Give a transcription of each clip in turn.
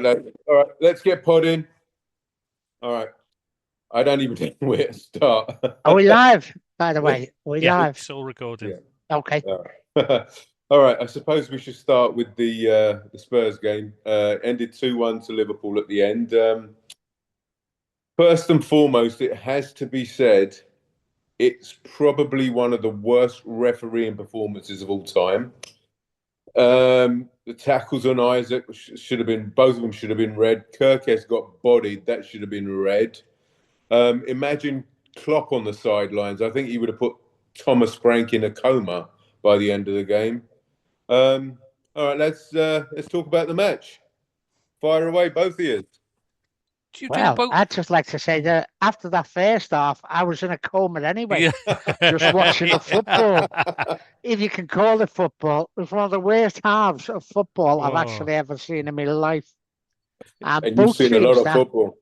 right, all right, let's get podding. All right. I don't even know where to start. Are we live, by the way? Are we Yeah, live? it's all recording. Yeah. Okay. All right. All right. I suppose we should start with the Spurs game. Ended 2-1 to Liverpool at the end. First and foremost, it has to be said, it's probably one of the worst refereeing performances of all time. The tackles on Isaac should have been, both of them should have been red. Kirkes got bodied, that should have been red. Imagine Klopp on the sidelines. I think he would have put Thomas Frank in a coma by the end of the game. All right, let's talk about the match. Fire away, both of you. Do you think Well, both? I'd just like to say that after that first half, I was in a coma anyway, Yeah. just watching the football. If you can call it football, it was one of the worst halves of football I've actually ever seen in my life. And And you've both seen a lot teams, of football.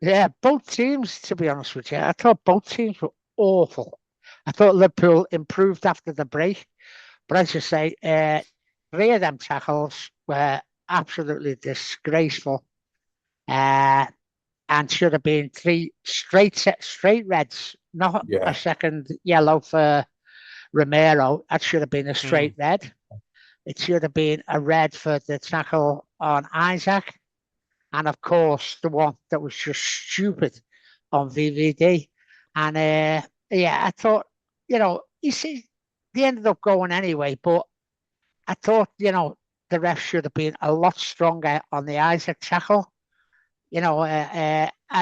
yeah, both teams, to be honest with you, I thought both teams were awful. I thought Liverpool improved after the break, but as you say, three of them tackles were absolutely disgraceful. And should have been three straight reds, not Yeah. a second yellow for Romero. That should have been a straight red. It should have been a red for the tackle on Isaac. And of course, the one that was just stupid on VVD. And yeah, I thought, you see, they ended up going anyway, but I thought, the ref should have been a lot stronger on the Isaac tackle. I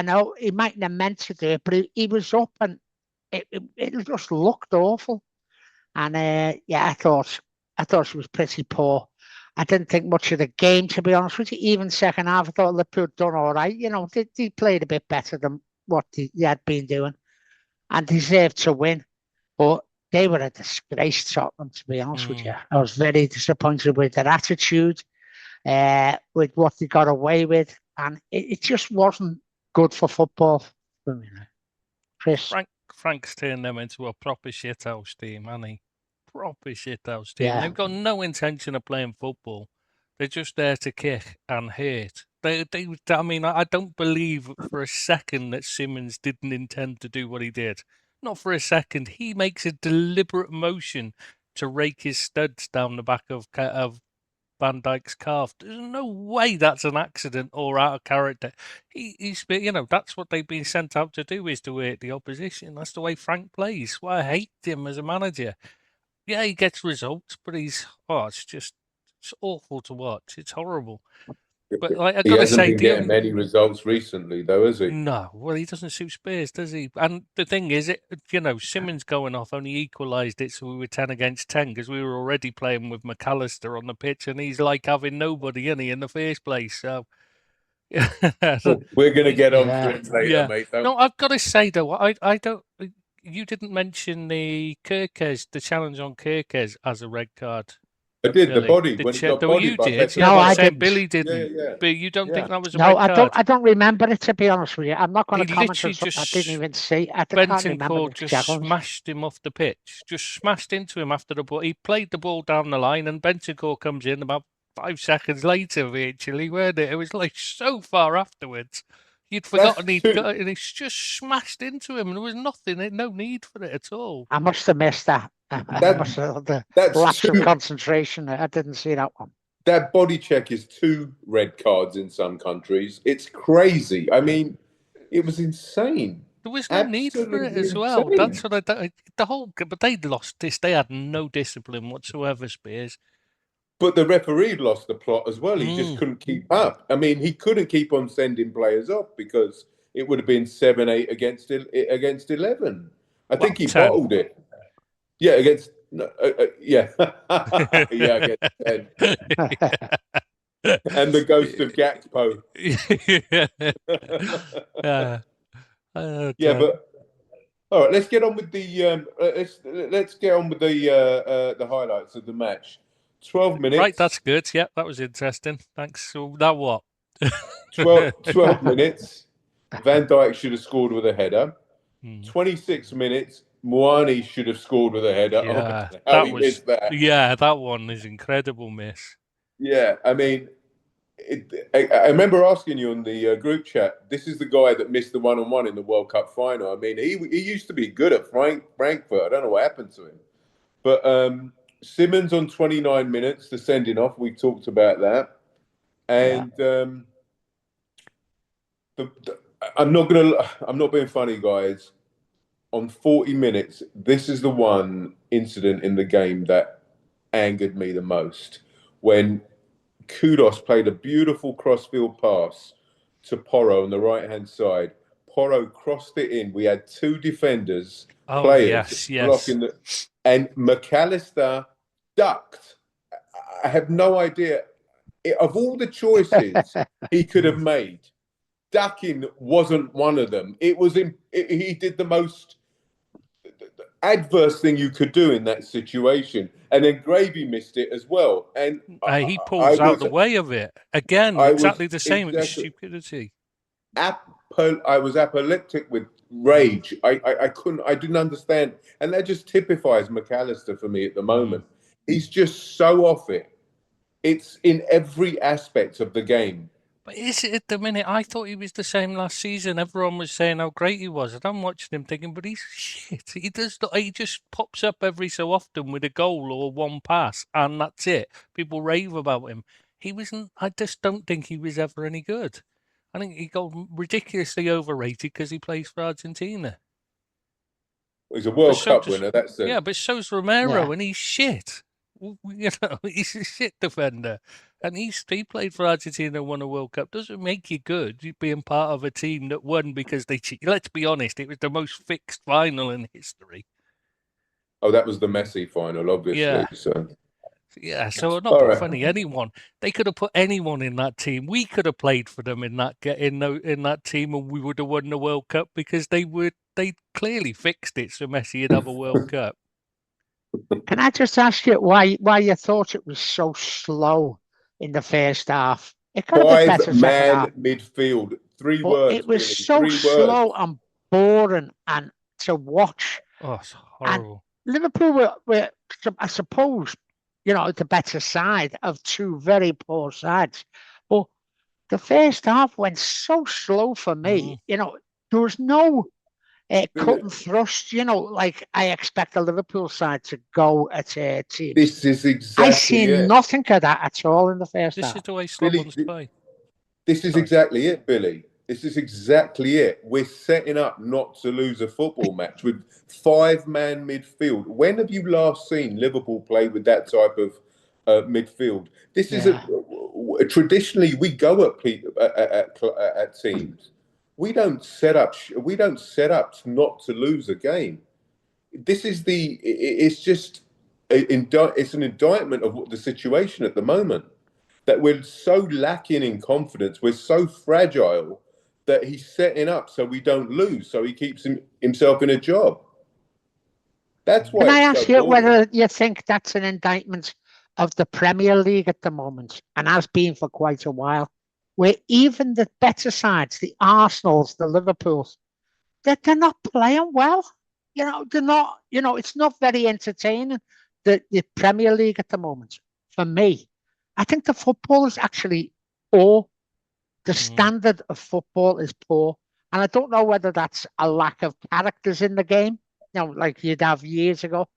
know he mightn't have meant to do it, but he was up and it just looked awful. And yeah, I thought she was pretty poor. I didn't think much of the game, to be honest with you. Even second half, I thought Liverpool done all right. They played a bit better than what they had been doing and deserved to win. But they were a disgrace, Tottenham, to be honest with you. I was very disappointed with their attitude, with what they got away with. And it just wasn't good for football. Chris? Frank's turned them into a proper shithouse team, hasn't he? Proper shithouse team. Yeah. They've got no intention of playing football. They're just there to kick and hurt. I mean, I don't believe for a second that Simmons didn't intend to do what he did. Not for a second. He makes a deliberate motion to rake his studs down the back of Van Dijk's calf. There's no way that's an accident or out of character. He's that's what they've been sent out to do, is to hurt the opposition. That's the way Frank plays. Why I hate him as a manager. Yeah, he gets results, but it's awful to watch. It's horrible. But like I He gotta hasn't say, been getting many results recently, though, has he? no, well, he doesn't suit Spurs, does he? And the thing is, Simmons going off only equalised it, so we were 10 against 10 because we were already playing with McAllister on the pitch, and he's like having nobody in the first place. So We're going to get on to it later, yeah. mate. No, I've got to say though, I don't. You didn't mention the challenge on Kirkes as a red card. I did, Billy. the body, when he got bodied by Beto. No, I said didn't. Billy didn't. Yeah. But you don't think that was a No, red card? I don't remember it, to be honest with you. I'm not going He to comment on literally something I just didn't even see. I can't remember Bentancur the just challenge. smashed him off the pitch. Just smashed into him after the ball. He played the ball down the line, and Bentancur comes in about 5 seconds later, virtually, weren't it? It was like so far afterwards. You'd forgotten he'd got it, and he's just smashed into him, and there was nothing, no need for it at all. I must have missed that. I must have had the lapse of concentration. I didn't see that one. That body check is 2 red cards in some countries. It's crazy. I mean, it was insane. There was no need for it as well. That's what but they lost this. They had no discipline whatsoever, Spears. But the referee lost the plot as well. He just couldn't keep up. I mean, he couldn't keep on sending players off because it would have been 7-8 against 11. I think he 10. bottled it. Yeah, against yeah, against 10. And the ghost of Gakpo. Yeah, but all right. Let's get on with the let's get on with the highlights of the match. 12 minutes. Right, that's good. Yeah, that was interesting. Thanks. So that what? 12 minutes. Van Dijk should have scored with a header. 26 minutes. Moani should have scored with a header. Yeah, missed that. Yeah, that one is incredible miss. Yeah, I mean, I remember asking you on the group chat. This is the guy that missed the 1-on-1 in the World Cup final. I mean, he used to be good at Frankfurt. I don't know what happened to him. But Simmons on 29 minutes, the sending off. We talked about that, and I'm not being funny, guys. On 40 minutes, this is the one incident in the game that angered me the most. When Kudos played a beautiful crossfield pass to Porro on the right-hand side. Porro crossed it in. We had two defenders, players blocking the, and McAllister ducked. I have no idea. Of all the choices he could have made, ducking wasn't one of them. He did the most adverse thing you could do in that situation, and then Gravy missed it as well. And he pulls out the way of it again. Exactly the same. It was stupidity. I was apoplectic with rage. I didn't understand, and that just typifies McAllister for me at the moment. He's just so off it. It's in every aspect of the game. But is it at the minute? I thought he was the same last season. Everyone was saying how great he was, and I'm watching him thinking, but he's shit. He does. He just pops up every so often with a goal or one pass, and that's it. People rave about him. He wasn't. I just don't think he was ever any good. I think he got ridiculously overrated because he plays for Argentina. He's a World Cup winner. That's it. Yeah, but so's Romero, and he's shit. You know, he's a shit defender, and he played for Argentina and won a World Cup. Doesn't make you good. You being part of a team that won because they cheated. Let's be honest, it was the most fixed final in history. Oh, that was the Messi final, obviously. Yeah. So not funny. Anyone, they could have put anyone in that team. We could have played for them in that team, and we would have won the World Cup because they clearly fixed it so Messi would have a World Cup. Can I just ask you why you thought it was so slow in the first half? It could have been better second half. Midfield. 3 words. It was so slow and boring and to watch. Oh, it's horrible. And Liverpool were, I suppose, the better side of two very poor sides. But the first half went so slow for me. There was no cut and thrust, like I expect a Liverpool side to go at a team. This is exactly I see nothing of that at all in the first half. This is the way Sloven's play. This is exactly it, Billy. This is exactly it. We're setting up not to lose a football match with 5-man midfield. When have you last seen Liverpool play with that type of midfield? This is traditionally we go at teams. We don't set up not to lose a game. It's an indictment of the situation at the moment, that we're so lacking in confidence. We're so fragile that he's setting up so we don't lose, so he keeps himself in a job. That's why. Can I ask you whether you think that's an indictment of the Premier League at the moment, and has been for quite a while, where even the better sides, the Arsenals, the Liverpools, they're not playing well. They're not. It's not very entertaining. The Premier League at the moment, for me, I think the football is actually poor. The standard of football is poor, and I don't know whether that's a lack of characters in the game, like you'd have years ago.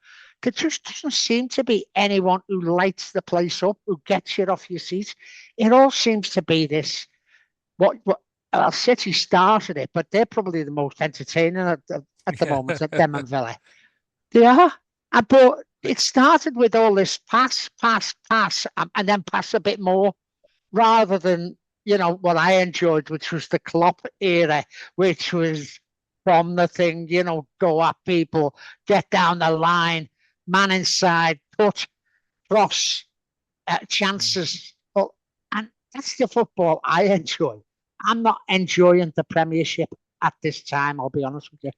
There just doesn't seem to be anyone who lights the place up, who gets you off your seat. It all seems to be this. City started it, but they're probably the most entertaining at the moment, at them and Villa. They are. But it started with all this pass, and then pass a bit more, rather than, what I enjoyed, which was the Klopp era, which was from the thing, go at people, get down the line, man inside, put, cross, chances. And that's the football I enjoy. I'm not enjoying the Premiership at this time, I'll be honest with you.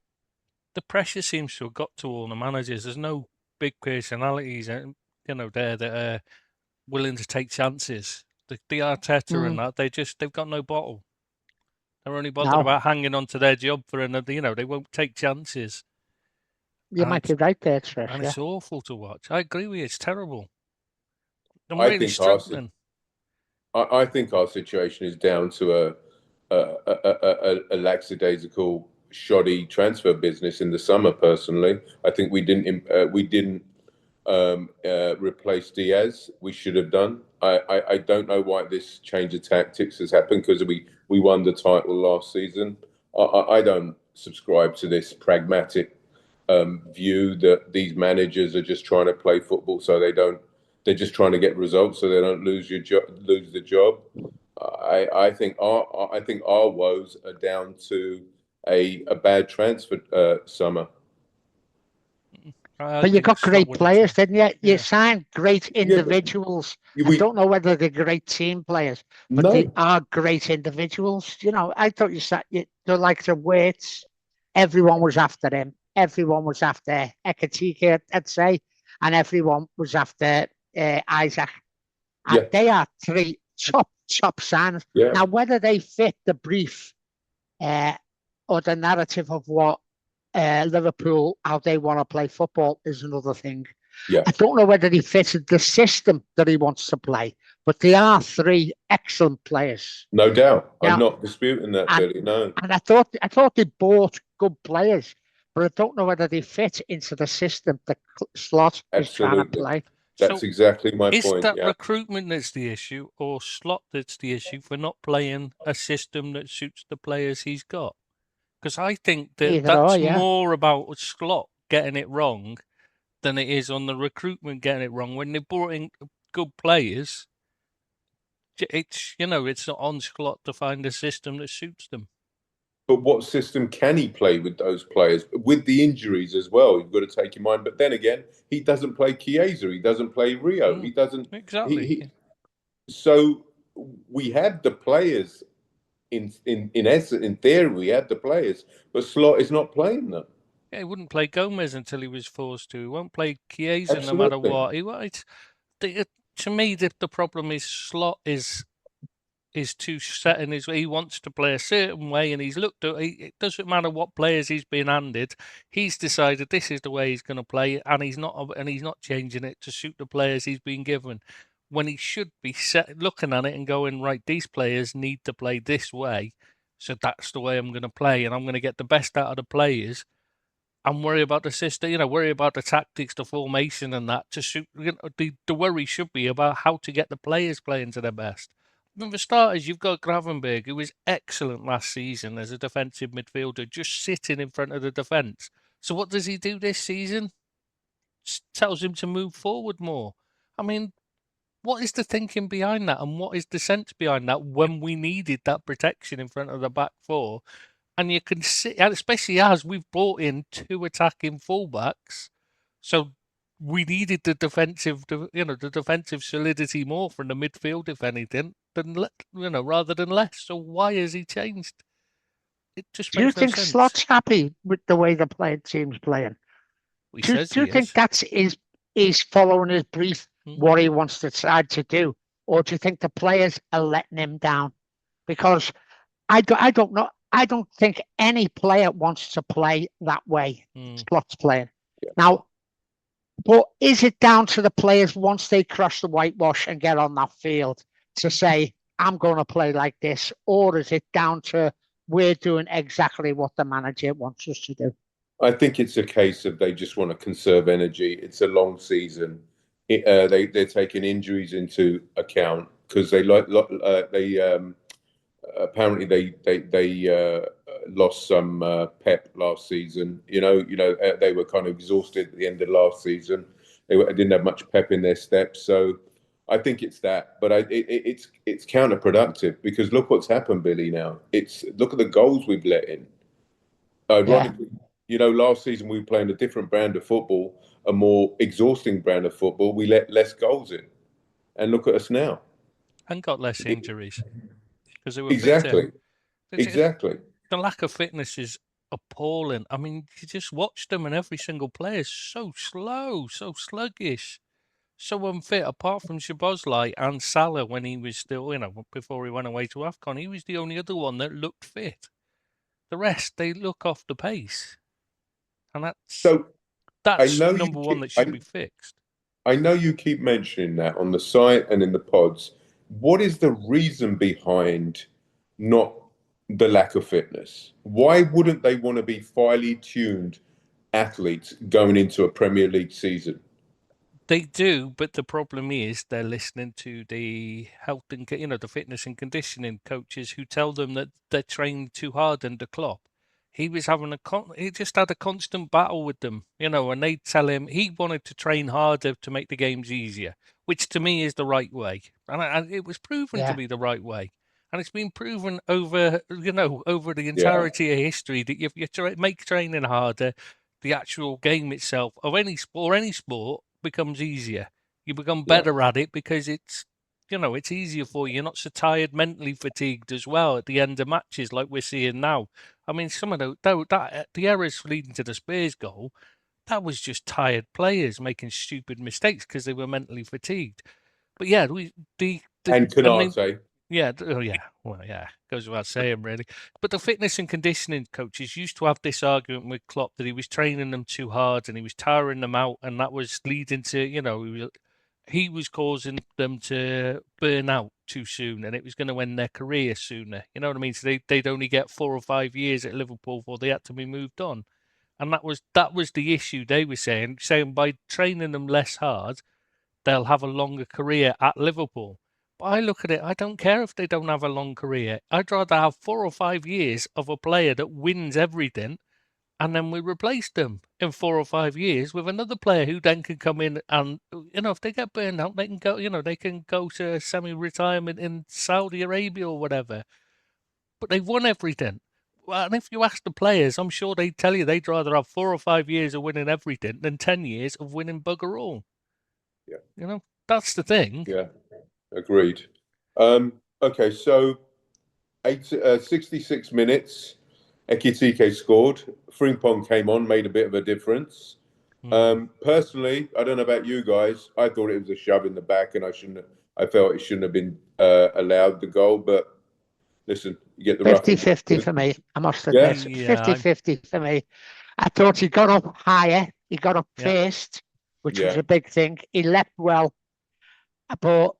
The pressure seems to have got to all the managers. There's no big personalities, there that are willing to take chances. The Arteta and that, they've got no bottle. They're only bothered about hanging on to their job for another. They won't take chances. You might be right there, Trish. And it's awful to watch. I agree with you. It's terrible. I'm I really think struggling. I think our situation is down to a lackadaisical, shoddy transfer business in the summer. Personally, I think we didn't replace Diaz. We should have done. I don't know why this change of tactics has happened, because we won the title last season. I don't subscribe to this pragmatic view that these managers are just trying to play football so they don't. They're just trying to get results so they don't lose the job. I think our woes are down to a bad transfer summer. But you got great players, didn't you? You signed great individuals. I don't know whether they're great team players, but they are great individuals. You know, I thought they're like the Waits. Everyone was after him. Everyone was after Ekatike, I'd say, and everyone was after Isaac. And they are three top signers. Yeah. Now, whether they fit the brief or the narrative of what Liverpool, how they want to play football, is another thing. Yeah. I don't know whether he fitted the system that he wants to play, but they are three excellent players. No doubt. I'm not disputing that, Billy. No. And I thought they bought good players, but I don't know whether they fit into the system that Slot is trying to play. That's exactly my point. Is that recruitment that's the issue, or Slot that's the issue for not playing a system that suits the players he's got? Because I think that's more about Slot getting it wrong than it is on the recruitment getting it wrong. When they brought in good players, it's not on Slot to find a system that suits them. But what system can he play with those players? With the injuries as well, you've got to take in mind. But then again, he doesn't play Chiesa. He doesn't play Rio. He doesn't. Exactly. So we had the players. In essence, in theory, we had the players, but Slot is not playing them. Yeah, he wouldn't play Gomez until he was forced to. He won't play Chiesa no matter what. To me, the problem is Slot is too set in his way. He wants to play a certain way, and he's looked at it. Doesn't matter what players he's been handed. He's decided this is the way he's going to play, and he's not changing it to suit the players he's been given. When he should be looking at it and going, right, these players need to play this way, so that's the way I'm going to play, and I'm going to get the best out of the players, and worry about the system, worry about the tactics, the formation, and that to suit. The worry should be about how to get the players playing to their best. I mean, for starters, you've got Gravenberg, who was excellent last season as a defensive midfielder, just sitting in front of the defence. So what does he do this season? Just tells him to move forward more. I mean, what is the thinking behind that, and what is the sense behind that when we needed that protection in front of the back four? And you can see, especially as we've brought in two attacking fullbacks, so we needed the defensive solidity more from the midfield, if anything, rather than less. So why has he changed? It just do you think Slot's happy with the way the team's playing? Do you think that's he's following his brief, what he wants to decide to do, or do you think the players are letting him down? Because I don't know. I don't think any player wants to play that way. Slot's playing now. But is it down to the players once they cross the whitewash and get on that field to say, I'm going to play like this? Or is it down to we're doing exactly what the manager wants us to do? I think it's a case of they just want to conserve energy. It's a long season. They're taking injuries into account because apparently they lost some pep last season. They were kind of exhausted at the end of last season. They didn't have much pep in their steps. So I think it's that. But it's counterproductive because look what's happened, Billy. Now look at the goals we've let in. Ironically, last season we were playing a different brand of football, a more exhausting brand of football. We let less goals in, and look at us now. And got less injuries because they were exactly. The lack of fitness is appalling. I mean, you just watch them, and every single player is so slow, so sluggish, so unfit. Apart from Szoboszlai and Salah, when he was still, before he went away to AFCON, he was the only other one that looked fit. The rest, they look off the pace, and that's number one that should be fixed. I know you keep mentioning that on the site and in the pods. what is the reason behind not the lack of fitness? Why wouldn't they want to be finely tuned athletes going into a Premier League season? They do, but the problem is they're listening to the health and the fitness and conditioning coaches who tell them that they're training too hard under Klopp. He was having he just had a constant battle with them, and they'd tell him he wanted to train harder to make the games easier, which to me is the right way, and it was proven to Yeah. be the right way, and it's been proven over the Yeah. entirety of history that if you make training harder, the actual game itself of any sport becomes easier. You become better at it because it's easier for you. You're not so tired, mentally fatigued as well at the end of matches like we're seeing now. I mean, some of the errors leading to the Spurs goal, that was just tired players making stupid mistakes because they were mentally fatigued. But yeah, And the main, Canate. yeah, well, yeah, goes without saying, really. But the fitness and conditioning coaches used to have this argument with Klopp that he was training them too hard and he was tiring them out, and that was leading to, he was causing them to burn out too soon, and it was going to end their career sooner. You know what I mean? So they'd only get 4 or 5 years at Liverpool before they had to be moved on, and that was the issue they were saying by training them less hard, they'll have a longer career at Liverpool. But I look at it, I don't care if they don't have a long career. I'd rather have 4 or 5 years of a player that wins everything, and then we replace them in 4 or 5 years with another player who then can come in and, if they get burned out, they can go, they can go to semi-retirement in Saudi Arabia or whatever. But they've won everything. Well, and if you ask the players, I'm sure they'd tell you they'd rather have 4 or 5 years of winning everything than 10 years of winning bugger all. Yeah. That's the thing. Yeah, agreed. Okay, so 66 minutes, Ekitike scored. Frimpong came on, made a bit of a difference. Personally, I don't know about you guys. I thought it was a shove in the back, and I felt it shouldn't have been allowed the goal. But listen, you get the 50-50 for me. I must admit, Yeah. 50-50 for me. I thought he got up higher. He got up first, which was a big thing. He leapt well, but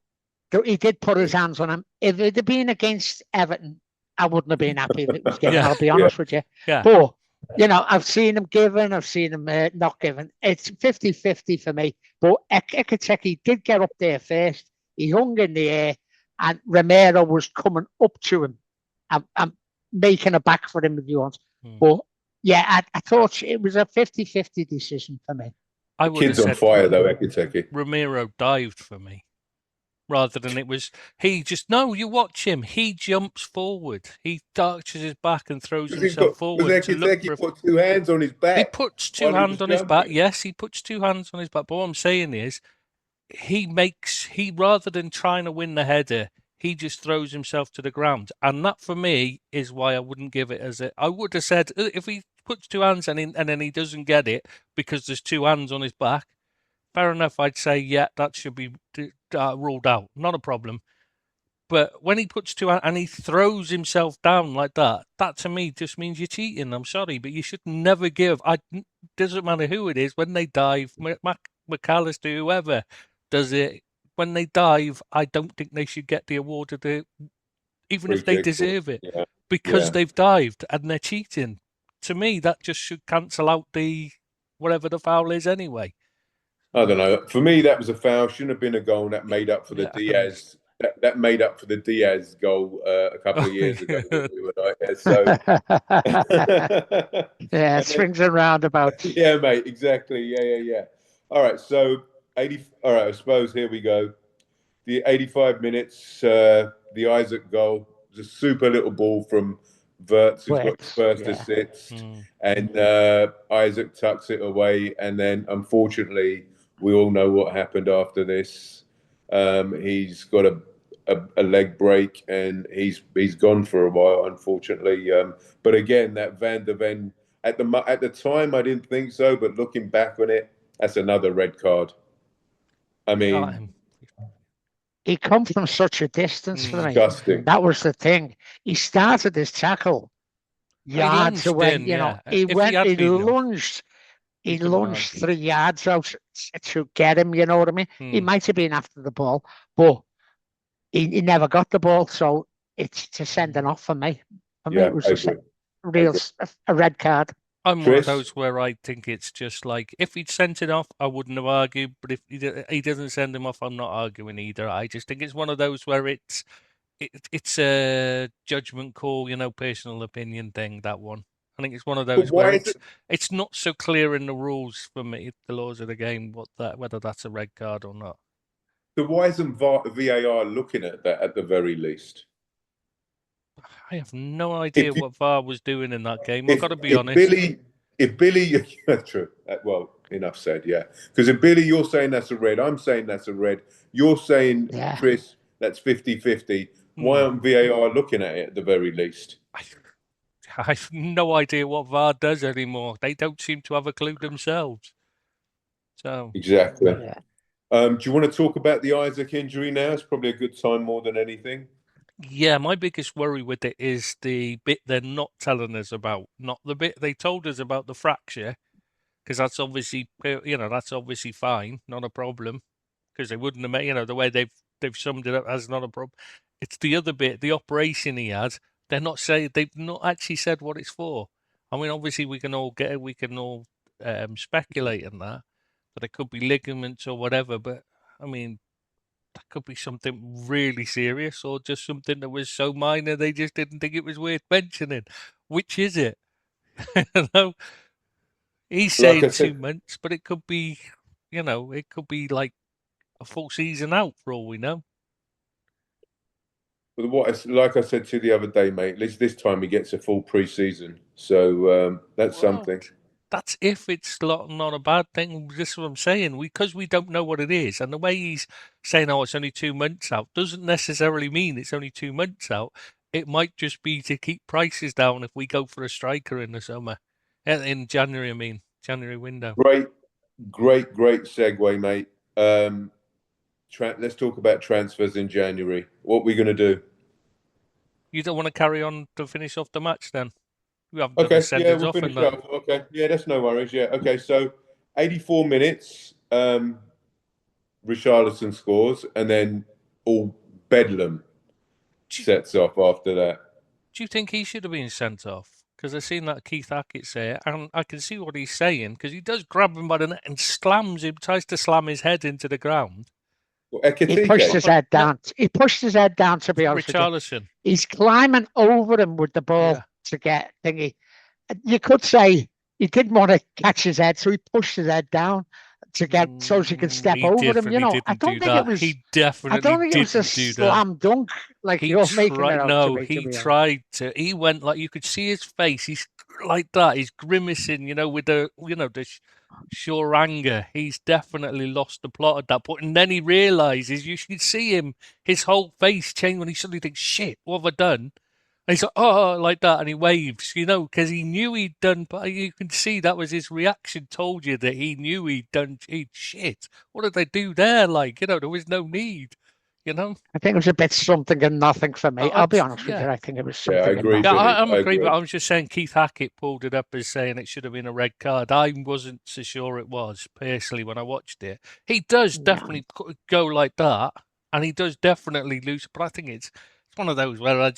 he did put his hands on him. If it had been against Everton, I wouldn't have been happy if it was given. I'll be honest with you. Yeah. But I've seen him given, I've seen him not given. It's 50-50 for me. But Ekiteke did get up there first. He hung in the air, and Romero was coming up to him. I'm making a back for him if you want. But yeah, I thought it was a 50-50 decision for me. The kid's on fire though, Ekiteke. Romero dived for me. Rather than it was, you watch him. He jumps forward. He arches his back and throws himself forward. Ekiteke put 2 hands on his back. He puts 2 hands on his back. Yes, he puts 2 hands on his back. But what I'm saying is, he rather than trying to win the header, he just throws himself to the ground. And that for me is why I wouldn't give it I would have said, if he puts 2 hands and then he doesn't get it because there's 2 hands on his back, fair enough, I'd say, yeah, that should be ruled out. Not a problem. But when he puts 2 hands and he throws himself down like that to me just means you're cheating. I'm sorry, but you should never give. Doesn't matter who it is. When they dive, McAllister, whoever does it, when they dive, I don't think they should get the award of even if they deserve it, because they've dived and they're cheating. To me, that just should cancel out whatever the foul is anyway. I don't know. For me, that was a foul. Shouldn't have been a goal. That made up for the Diaz. That made up for the Diaz goal a couple of years ago. We were like, swings and roundabouts. Yeah, mate. Exactly. Yeah. All right. So 80. All right. I suppose here we go. The 85 minutes. The Isaac goal. It was a super little ball from Wirtz, who's got his first assist, and Isaac tucks it away, and then unfortunately we all know what happened after this. He's got a leg break, and he's gone for a while, unfortunately. But again, that Van der Ven, at the time I didn't think so, but looking back on it, that's another red card. I mean, he come from such a distance for me. Disgusting. That was the thing. He started his tackle yards away. He lunged. He lunged 3 yards out to get him. You know what I mean? He might have been after the ball, but he never got the ball, so it's a sending off for me. For me, Yeah, it was I just agree. a red card. I'm one of Chris? those where I think it's just like, if he'd sent it off, I wouldn't have argued. But if he doesn't send him off, I'm not arguing either. I just think it's one of those where it's a judgment call, personal opinion thing. That one, I think it's one of But those why where is it? it's not so clear in the rules for me, the laws of the game, whether that's a red card or not. So why isn't VAR looking at that at the very least? I have no idea what VAR was doing in that game. I've got to be honest. If Billy, true. Well, enough said. Yeah, because if Billy, you're saying that's a red. I'm saying that's a red. You're saying, Yeah. Chris, that's 50-50. Why aren't VAR looking at it at the very least? I have no idea what VAR does anymore. They don't seem to have a clue themselves. So Exactly. Yeah. Do you want to talk about the Isaac injury now? It's probably a good time more than anything. yeah, my biggest worry with it is the bit they're not telling us about, not the bit they told us about the fracture, because that's obviously fine, not a problem, because they wouldn't have made, the way they've summed it up as not a problem. It's the other bit, the operation he had. They've not actually said what it's for. I mean, obviously we can all speculate in that it could be ligaments or whatever, but I mean, that could be something really serious or just something that was so minor they just didn't think it was worth mentioning. Which is it? He's saying 2 months, but it could be, it could be like a full season out for all we know. But like I said to you the other day, mate, at least this time he gets a full pre-season. So that's something. That's if it's not a bad thing. This is what I'm saying. Because we don't know what it is. And the way he's saying, oh, it's only 2 months out, doesn't necessarily mean it's only 2 months out. It might just be to keep prices down if we go for a striker in the summer. In January, January window. Great segue, mate. Let's talk about transfers in January. What are we going to do? You don't want to carry on to finish off the match then? We haven't Okay, done the yeah, we'll off finish and up. Okay, yeah, that's no worries. Yeah, okay, so 84 minutes, Richarlison scores, and then all bedlam sets off after that. Do you think he should have been sent off? Because I've seen that Keith Hackett's there, and I can see what he's saying, because he does grab him by the neck and tries to slam his head into the ground. Well, He pushed his head down. He pushed his head down, to be honest with you. Richarlison. He's climbing over him with the ball to get thingy. You could say he didn't want to catch his head, so he pushed his head down to get so she could step over him. I don't think it was. He definitely I don't think it was a slam dunk like you're making it out to me. He tried to. He went like you could see his face. He's like that. He's grimacing, with the the sure anger. He's definitely lost the plot at that point. And then he realizes you should see him, his whole face change when he suddenly thinks, "Shit, what have I done?" And he's like, oh, like that, and he waves, because he knew he'd done. But you can see that was his reaction. Told you that he knew he'd done. Shit, what did they do there? There was no need. I think it was a bit something and nothing for me. I'll be honest with you. I think it was something. Yeah, I agree. I agree, but I was just saying Keith Hackett pulled it up as saying it should have been a red card. I wasn't so sure it was personally when I watched it. He does definitely go like that, and he does definitely lose. But I think it's one of those where I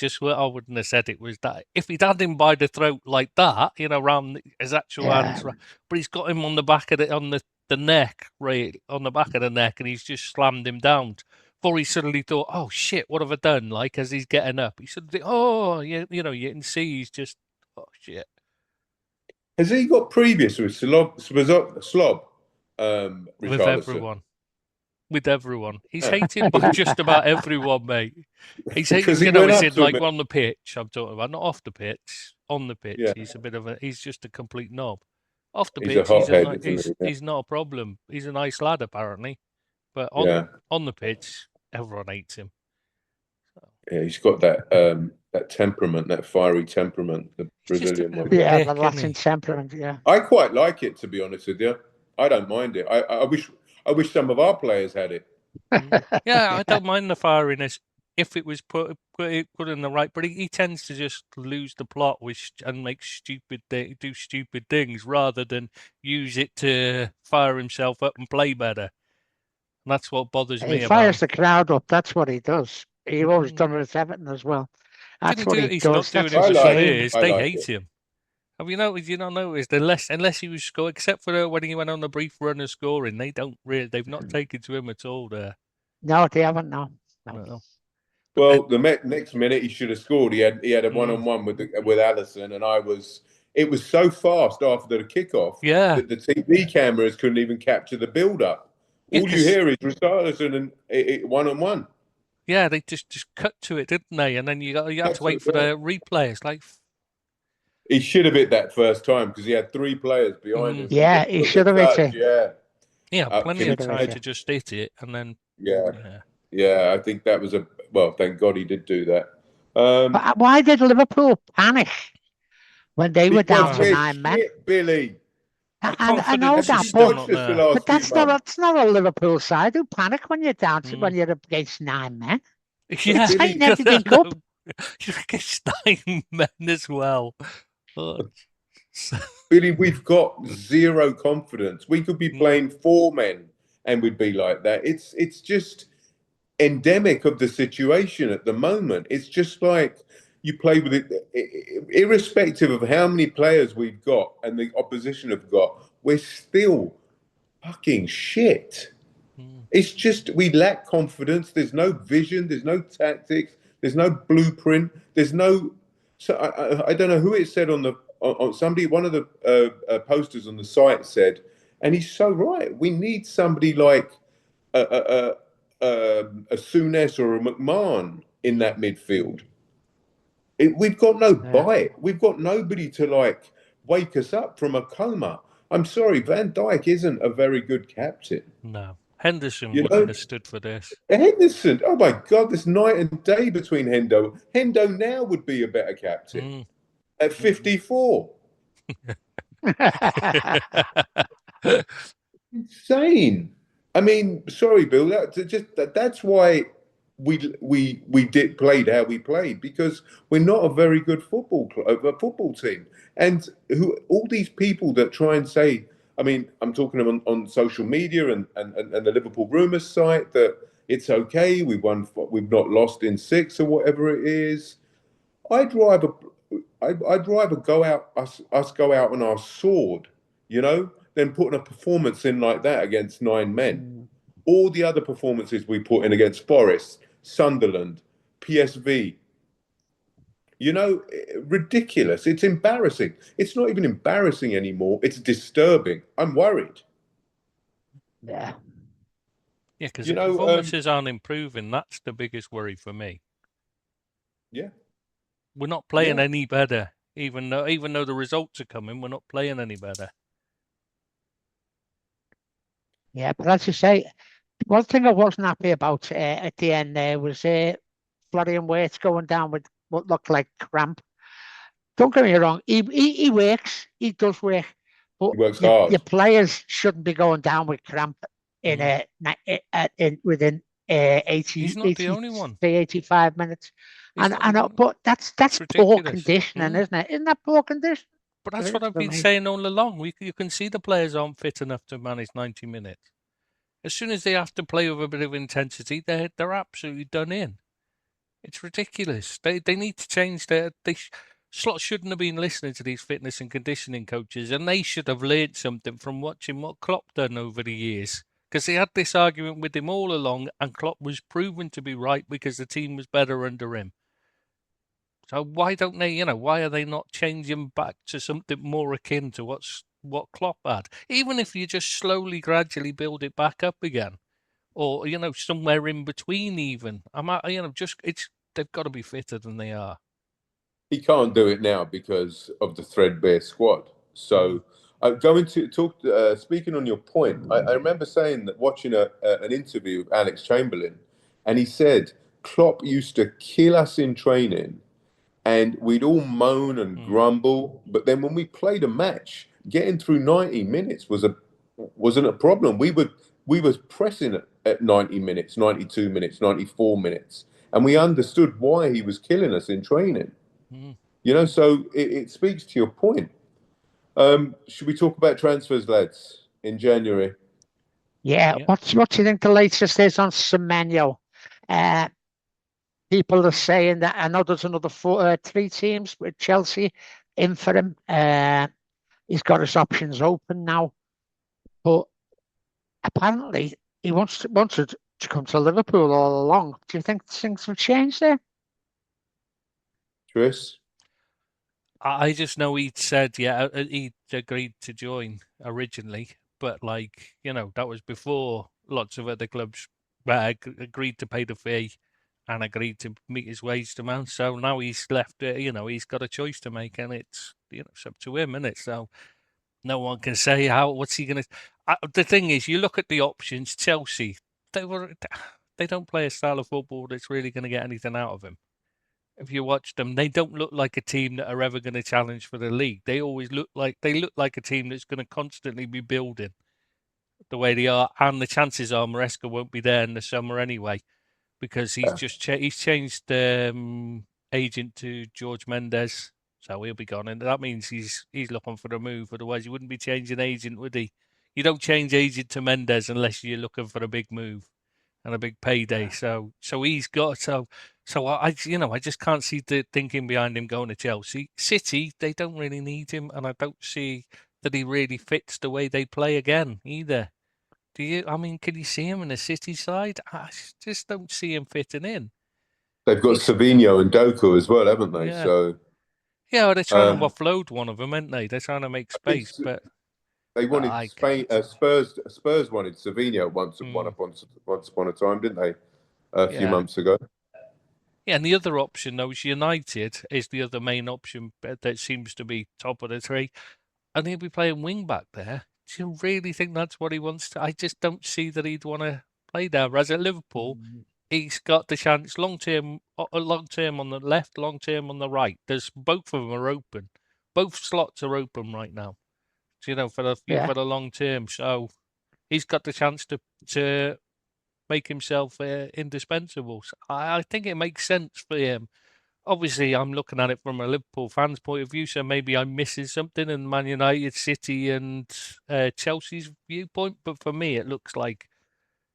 wouldn't have said it was that. If he'd had him by the throat like that, around his actual hands, but he's got him on the back of the neck, right on the back of the neck, and he's just slammed him down. Before he suddenly thought, oh shit, what have I done? Like as he's getting up, he suddenly, you can see he's just, oh shit. Has he got previous with Slob? With everyone. He's hated by just about everyone, mate. He's hated, he on the pitch. I'm talking about, not off the pitch. On the pitch, yeah. He's just a complete knob. Off the pitch, he's not a problem. He's a nice lad, apparently. But on the pitch, everyone hates him. So. Yeah, he's got that temperament, that fiery temperament, the Brazilian one. Yeah, the Latin temperament. Yeah, I quite like it, to be honest with you. I don't mind it. I wish some of our players had it. Yeah, I don't mind the fieriness if it was put in the right. But he tends to just lose the plot and make do stupid things rather than use it to fire himself up and play better. And that's what bothers me. He fires the crowd up. That's what he does. He always done it at Everton as well. That's Didn't what do he it. He's does. not doing That's it a for like shame. players. I They like hate it. him. Have you noticed? You not noticed unless he was scoring, except for when he went on a brief run of scoring. They've not taken to him at all there. No, they haven't. No. No. Well, the next minute he should have scored. He had a Mm. one-on-one with Allison, and it was so fast after the kickoff Yeah. that the TV cameras couldn't even capture the build-up. Yeah, All you hear is Richarlison and one-on-one. Yeah, they just cut to it, didn't they? And then you have to wait for the replay. It's like He should have hit that first time because he had 3 players behind him. Yeah, he should have hit it. Yeah, plenty Should of have time hit to it. just hit it, and then yeah. I think that was thank God he did do that. But why did Liverpool panic when they were down Because to we're 9 men? shit, Billy. I know confidence that, is still but not there. that's not a Liverpool side who panic when you're down to, when you're against 9 men. Yeah, It's tighten everything up. You're against 9 men as well. Oh, Billy, we've got 0 confidence. We could be playing 4 men and we'd be like that. It's just endemic of the situation at the moment. It's just like you play with it, irrespective of how many players we've got and the opposition have got, we're still fucking shit. It's just we lack confidence. There's no vision. There's no tactics. There's no blueprint. There's no. So I don't know who it said on somebody, one of the posters on the site said, and he's so right. We need somebody like a Souness or a McMahon in that midfield. We've got no bite. We've got nobody to like wake us up from a coma. I'm sorry, Van Dijk isn't a very good captain. No, Henderson wouldn't have stood for this. Henderson, oh my God, there's night and day between Hendo. Hendo now would be a better captain at 54. Insane. I mean, sorry, Bill. That's why we played how we played, because we're not a very good football team. And all these people that try and say, I mean, I'm talking on social media and the Liverpool Rumours site that it's okay. We've not lost in 6 or whatever it is. I'd rather go out on our sword, than putting a performance in like that against 9 men. All the other performances we put in against Forest, Sunderland, PSV, ridiculous. It's embarrassing. It's not even embarrassing anymore. It's disturbing. I'm worried. Yeah. Yeah, because the performances aren't improving. That's the biggest worry for me. Yeah. We're not playing any better. Even though the results are coming, we're not playing any better. Yeah, but as you say, one thing I wasn't happy about at the end there was Florian Wirtz going down with what looked like cramp. Don't get me wrong, he works, he does work, but he works hard. Your players shouldn't be going down with cramp within 80. He's not the only one. 85 minutes. But that's poor conditioning, isn't it? Isn't that poor conditioning? But that's what I've been saying all along. You can see the players aren't fit enough to manage 90 minutes. As soon as they have to play with a bit of intensity, they're absolutely done in. It's ridiculous. They need to change Slot shouldn't have been listening to these fitness and conditioning coaches, and they should have learned something from watching what Klopp done over the years. Because they had this argument with him all along, and Klopp was proven to be right because the team was better under him. So why don't they, why are they not changing back to something more akin to what Klopp had? Even if you just slowly, gradually build it back up again, or somewhere in between. Even they've got to be fitter than they are. He can't do it now because of the threadbare squad. So, going to talk. Speaking on your point, I remember saying that watching an interview with Alex Chamberlain, and he said Klopp used to kill us in training. And we'd all moan and grumble, but then when we played a match, getting through 90 minutes wasn't a problem. We was pressing at 90 minutes, 92 minutes, 94 minutes, and we understood why he was killing us in training. So it speaks to your point. Should we talk about transfers, lads, in January? Yeah. What do you think the latest is on Semenyo? people are saying that. I know there's another 3 teams with Chelsea in for him. He's got his options open now, but apparently he wanted to come to Liverpool all along. Do you think things have changed there? Chris? I just know he'd said, he'd agreed to join originally, but like, that was before lots of other clubs agreed to pay the fee and agreed to meet his wage demand. So now he's left, he's got a choice to make, and it's, it's up to him, isn't it? So no one can say what's he going to. The thing is, you look at the options. Chelsea, they don't play a style of football that's really going to get anything out of him. If you watch them, they don't look like a team that are ever going to challenge for the league. They always look like a team that's going to constantly be building the way they are, and the chances are Maresca won't be there in the summer anyway, because he's just he's changed agent to George Mendes, so he'll be gone, and that means he's looking for a move. Otherwise, he wouldn't be changing agent, would he? You don't change agent to Mendes unless you're looking for a big move and a big payday. So he's got so I just can't see the thinking behind him going to Chelsea. City, they don't really need him, and I don't see that he really fits the way they play again either. Do you? I mean, can you see him in the City side? I just don't see him fitting in. They've got Savinho and Doku as well, haven't they? Yeah. So yeah, they're trying to offload one of them, aren't they? They're trying to make space, but they wanted Spain. Spurs wanted Savinho once upon a time, didn't they? A few months ago. Yeah, and the other option, though, is United is the other main option that seems to be top of the tree, and he'll be playing wing back there. Do you really think that's what he wants to? I just don't see that he'd want to play there. Whereas at Liverpool, he's got the chance long term on the left, long term on the right. There's both of them are open. Both slots are open right now. For the long term. So he's got the chance to make himself indispensable. So I think it makes sense for him. Obviously, I'm looking at it from a Liverpool fan's point of view, so maybe I'm missing something in Man United, City, and Chelsea's viewpoint. But for me, it looks like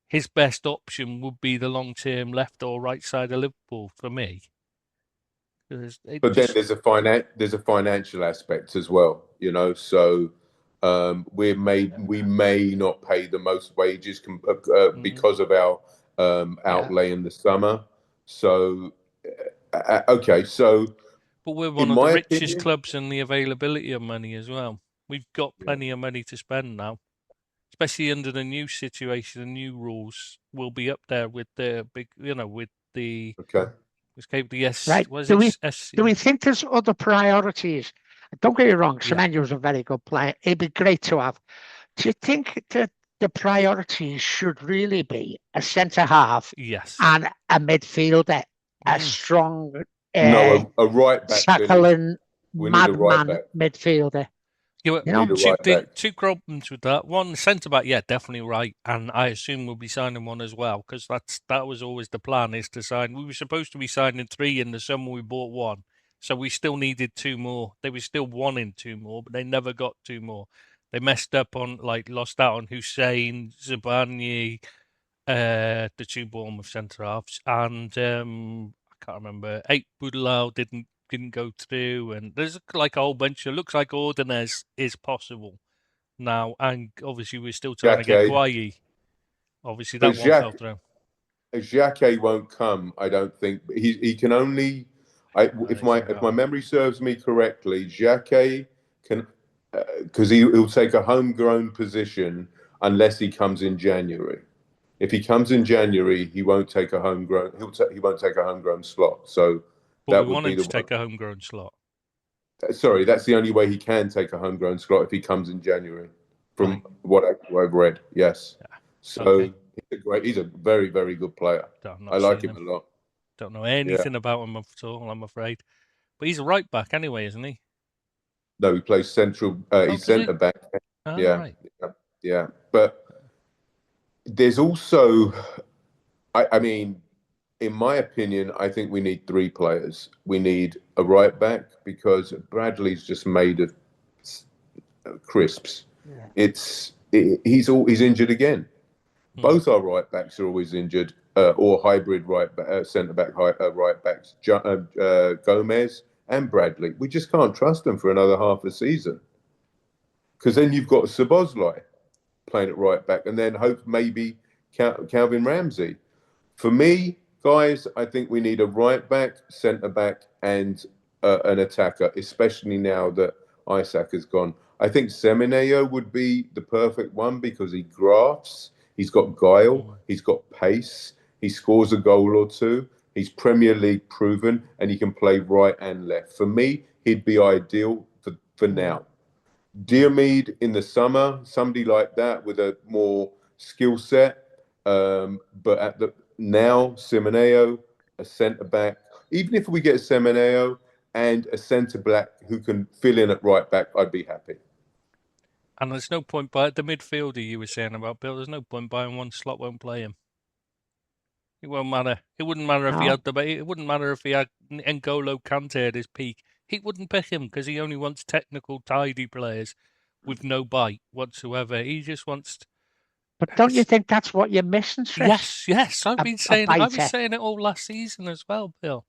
his best option would be the long-term left or right side of Liverpool for me. Then there's a financial aspect as well, So we may not pay the most wages because of our outlay in the summer. So okay, so. But we're one of the richest clubs in the availability of money as well. We've got plenty of money to spend now. Especially under the new situation and new rules, we'll be up there with the big, with the escape the S. Right. Do we think there's other priorities? Don't get me wrong, Semenyo's a very good player. It'd be great to have. Do you think that the priorities should really be a centre half and a midfielder, a strong, a right back, tackling madman midfielder? Two problems with that. One, centre back, definitely right, and I assume we'll be signing one as well, because that was always the plan, is to sign. We were supposed to be signing 3 in the summer. We bought 1, so we still needed 2 more. They were still wanting 2 more, but they never got 2 more. They messed up on lost out on Hussein, Zabani, the 2 Bournemouth centre halves, and I can't remember. 8 Boudalao didn't go through, and there's a whole bunch of looks like Ordonez is possible now, and obviously we're still trying to get Guayi. Obviously that one fell through. Xhaka won't come, I don't think. He can only, if my memory serves me correctly, Xhaka can, because he'll take a homegrown position unless he comes in January. If he comes in January, he won't take a homegrown. He won't take a homegrown slot. So. But we want him to take a homegrown slot. Sorry, that's the only way he can take a homegrown slot if he comes in January, from what I've read. Yes. Yeah. So he's a very, very good player. I like him a lot. Don't know anything about him at all, I'm afraid. But he's a right back anyway, isn't he? No, he plays central. He's centre back. Right. Yeah. But there's also, I mean. In my opinion, I think we need 3 players. We need a right back, because Bradley's just made of crisps. Yeah. He's injured again. Both our right backs are always injured, or hybrid centre back right backs, Gomez and Bradley. We just can't trust them for another half a season. Because then you've got Szoboszlai playing at right back, and then hope maybe Calvin Ramsey. For me, guys, I think we need a right back, centre back, and an attacker, especially now that Isak has gone. I think Semenyo would be the perfect one because he grafts, he's got guile, he's got pace, he scores a goal or two, he's Premier League proven, and he can play right and left. For me, he'd be ideal for now. Diomede in the summer, somebody like that with a more skill set. But now, Semenyo, a centre back. Even if we get a Semenyo and a centre back who can fill in at right back, I'd be happy. And there's no point by the midfielder you were saying about Bill. There's no point buying one slot won't play him. It won't matter. It wouldn't matter if he had It wouldn't matter if he had N'Golo Kante at his peak. He wouldn't pick him because he only wants technical, tidy players with no bite whatsoever. He just wants. But don't you think that's what you're missing, Trish? Yes. I was saying it all last season as well, Bill.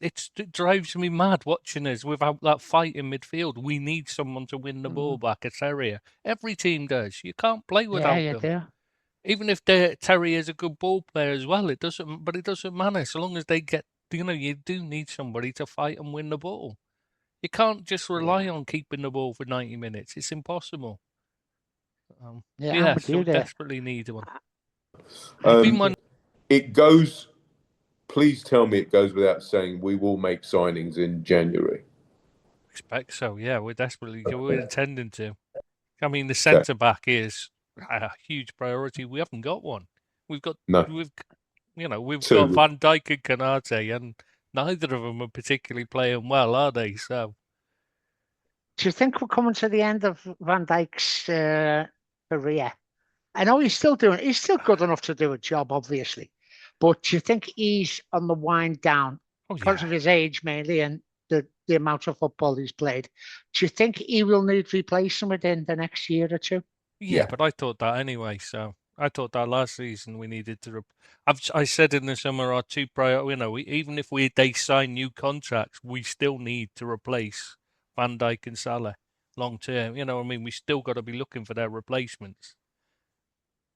It drives me mad watching us without that fight in midfield. We need someone to win the ball back. A terrier. Every team does. You can't play without them. Do. Even if Terry is a good ball player as well, it doesn't matter. So long as they get, you do need somebody to fight and win the ball. You can't just rely on keeping the ball for 90 minutes. It's impossible. So desperately need one. It goes. Please tell me it goes without saying we will make signings in January. Expect so. Yeah, we're intending to. I mean, the centre back is a huge priority. We haven't got one. We've got got Van Dijk and Konate, and neither of them are particularly playing well, are they? So, do you think we're coming to the end of Van Dijk's career? I know he's still good enough to do a job, obviously, but do you think he's on the wind down because of his age mainly and the amount of football he's played? Do you think he will need replacing within the next year or two? Yeah, but I thought that anyway. So I thought that last season we needed to. I said in the summer our two even if they sign new contracts, we still need to replace Van Dijk and Salah long term. You know what I mean? We still got to be looking for their replacements.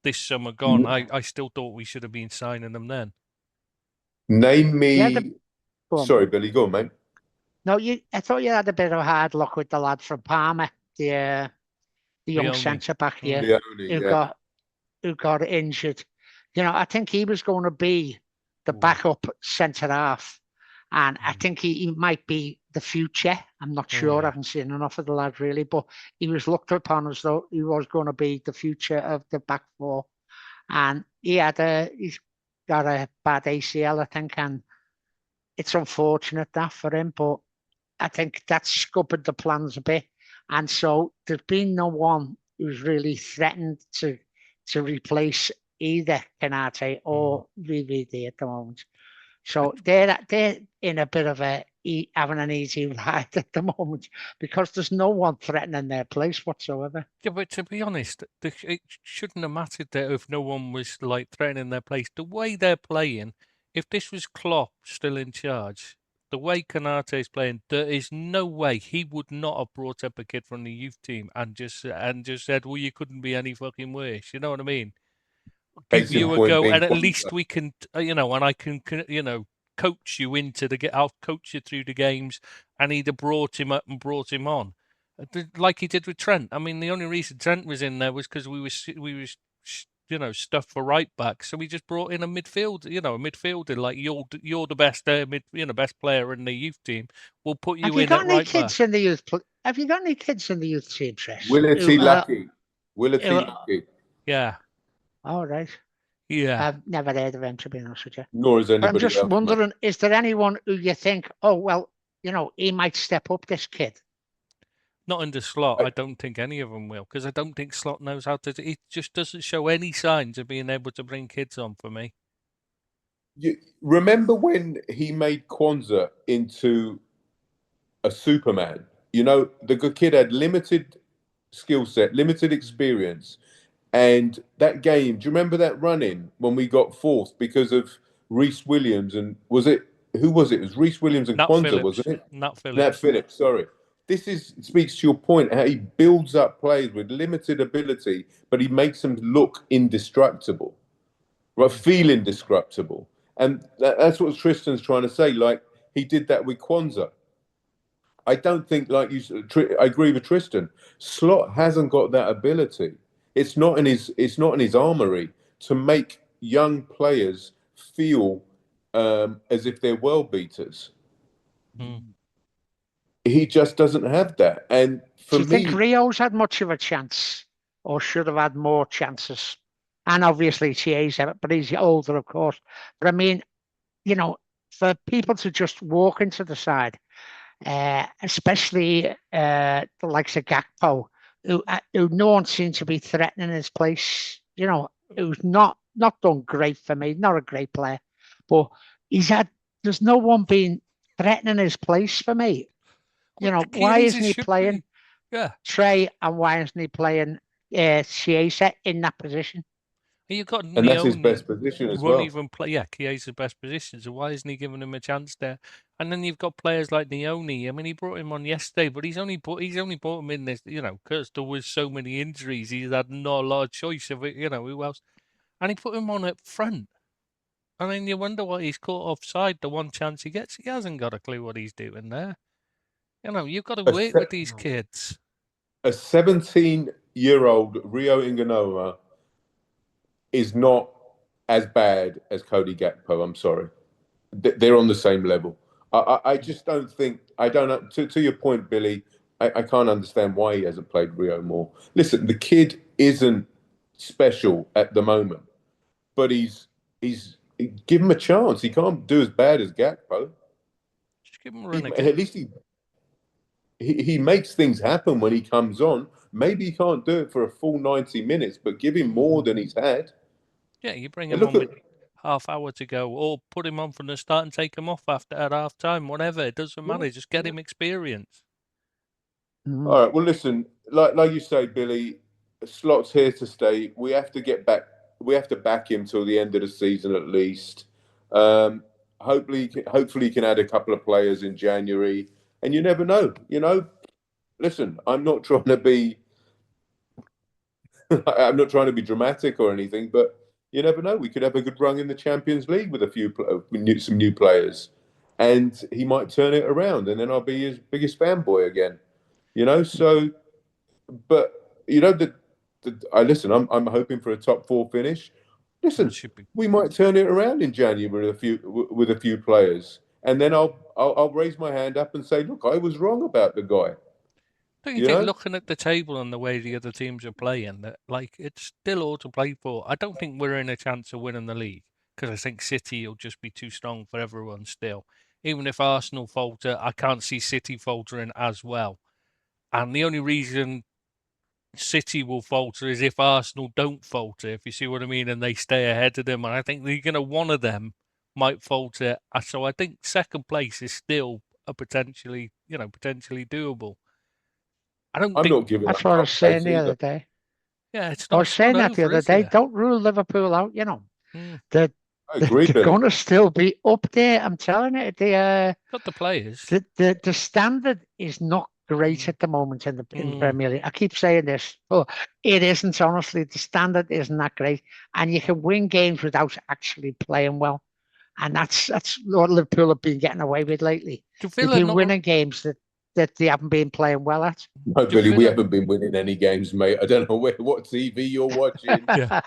This summer gone, I still thought we should have been signing them then. Name me. Sorry, Billy, go on, mate. No, I thought you had a bit of hard luck with the lad from Parma, the young centre back here who got injured. I think he was going to be the backup centre half, and I think he might be the future. I'm not sure. I haven't seen enough of the lad really, but he was looked upon as though he was going to be the future of the back four, and he's got a bad ACL, I think, and it's unfortunate that for him, but I think that's scuppered the plans a bit. And so there's been no one who's really threatened to replace either Konate or VVD at the moment. So they're in a bit of having an easy ride at the moment because there's no one threatening their place whatsoever. Yeah, but to be honest, it shouldn't have mattered that if no one was threatening their place. The way they're playing, if this was Klopp still in charge, the way Konate is playing, there is no way he would not have brought up a kid from the youth team and just said, "Well, you couldn't be any fucking worse." You know what I mean? Give you a go, and at least we can, and I can, coach you I'll coach you through the games, and he'd have brought him up and brought him on, like he did with Trent. I mean, the only reason Trent was in there was because we were stuffed for right back, so we just brought in a midfielder like you're the best best player in the youth team. We'll put you in at right back. Have you got any kids in the youth team, Trish? Willity Lucky. Yeah. All right. Yeah. I've never heard of him, to be honest with you. Nor is anybody I'm just else, wondering, is there anyone who you think, he might step up, this kid? Not in the Slot. I don't think any of them will, because I don't think Slot knows how to. It just doesn't show any signs of being able to bring kids on for me. You remember when he made Kwanzaa into a Superman? The good kid had limited skill set, limited experience, And that game, do you remember that run-in when we got fourth because of Reece Williams and who was it? It was Reece Williams and Nat Kwanzaa, Phillips. wasn't it? Nat Phillips. Nat Phillips, sorry. This speaks to your point, how he builds up players with limited ability, but he makes them look indestructible, right? Feel indestructible. And that's what Tristan's trying to say. Like, he did that with Kwanzaa. I don't think, like you said, I agree with Tristan. Slot hasn't got that ability. It's not in his armory to make young players feel as if they're world beaters. He just doesn't have that. And for Do you me, think Rio's had much of a chance, or should have had more chances? And obviously Chiesa, but he's older, of course. But I mean, you know, for people to just walk into the side, especially the likes of Gakpo, who no one seemed to be threatening his place. You know, who's not done great for me, not a great player, but there's no one been threatening his place for me. You know, why isn't he playing Trey, and why isn't he playing Chiesa in that position? You've got and that's his best position as well. Won't even play. Yeah, Chiesa's best position. So why isn't he giving him a chance there? And then you've got players like Nioni. I mean, he brought him on yesterday, but he's only brought him in this, because there was so many injuries. He's had not a lot of choice of it, who else, and he put him on up front. I mean, you wonder why he's caught offside. The one chance he gets, he hasn't got a clue what he's doing there. You've got to work with these kids. A 17-year-old Rio Inganova is not as bad as Cody Gakpo. I'm sorry. They're on the same level. I just don't think, I don't know, to your point, Billy, I can't understand why he hasn't played Rio more. Listen, the kid isn't special at the moment, but give him a chance. He can't do as bad as Gakpo. Just give him a run again. At least he makes things happen when he comes on. Maybe he can't do it for a full 90 minutes, but give him more than he's had. Yeah, you bring him on with half hour to go, or put him on from the start and take him off at half time, whatever. It doesn't matter. Just get him experience. All right. Well, listen, like you say, Billy, Slot's here to stay. We have to get back. We have to back him till the end of the season at least. Hopefully, he can add a couple of players in January. And you never know. Listen, I'm not trying to be dramatic or anything, but you never know. We could have a good run in the Champions League with some new players, and he might turn it around, and then I'll be his biggest fanboy again. So, but listen. I'm hoping for a top 4 finish. Listen, we might turn it around in January with a few players, and then I'll raise my hand up and say, look, I was wrong about the guy. Don't you think, looking at the table and the way the other teams are playing, that it's still all to play for? I don't think we're in a chance of winning the league, because I think City will just be too strong for everyone still. Even if Arsenal falter, I can't see City faltering as well. And the only reason City will falter is if Arsenal don't falter, if you see what I mean, and they stay ahead of them. And I think one of them might falter. So I think second place is still a potentially doable. I'm not giving up. That's what I was saying the other day. Yeah, it's not. I was saying that the other day. Don't rule Liverpool out. They're going to still be up there. I'm telling you, got the players. The standard is not great at the moment in the Premier League. I keep saying this, but it isn't. Honestly, the standard isn't that great, and you can win games without actually playing well, and that's what Liverpool have been getting away with lately. They've been winning games that they haven't been playing well at. No, Billy, we haven't been winning any games, mate. I don't know what TV you're watching. Yeah.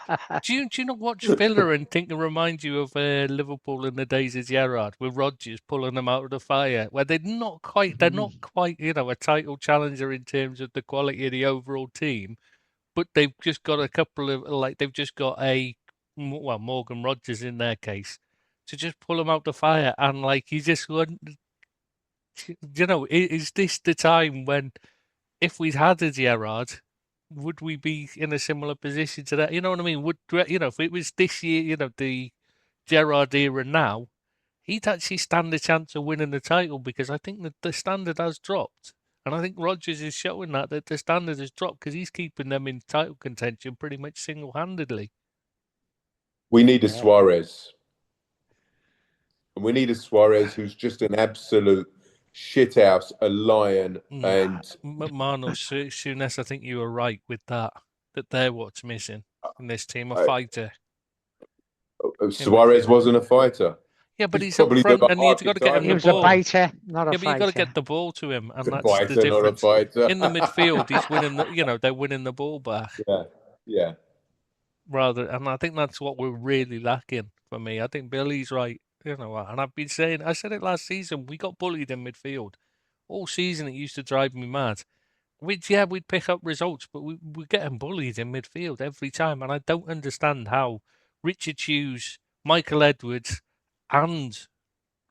Do you not watch Villa and think it reminds you of Liverpool in the days of Gerrard, with Rodgers pulling them out of the fire, where they're not quite, a title challenger in terms of the quality of the overall team, but they've just got a couple of, they've just got Morgan Rodgers in their case, to just pull them out the fire, and you just want, is this the time when, if we'd had a Gerrard, would we be in a similar position to that? You know what I mean? If it was this year, the Gerrard era now, he'd actually stand a chance of winning the title, because I think that the standard has dropped. And I think Rodgers is showing that the standard has dropped because he's keeping them in title contention pretty much single-handedly. We need a Yeah. Suarez. And we need a Suarez who's just an absolute shithouse, a lion, and McMahon, Souness, I think you were right with that. That they're what's missing in this team, a I- fighter. Suarez wasn't a fighter. Yeah, but He's he's up probably front, the and you've got to get him archetype He the of was a ball. biter, not a Yeah, but you've got to fighter. get the ball to him, and a that's the fighter, not a difference. fighter. In the midfield, he's winning. They're winning the ball back. Yeah. And I think that's what we're really lacking for me. I think Billy's right. You know, and I said it last season. We got bullied in midfield all season. It used to drive me mad. We'd pick up results, but we're getting bullied in midfield every time, and I don't understand how Richard Hughes, Michael Edwards, and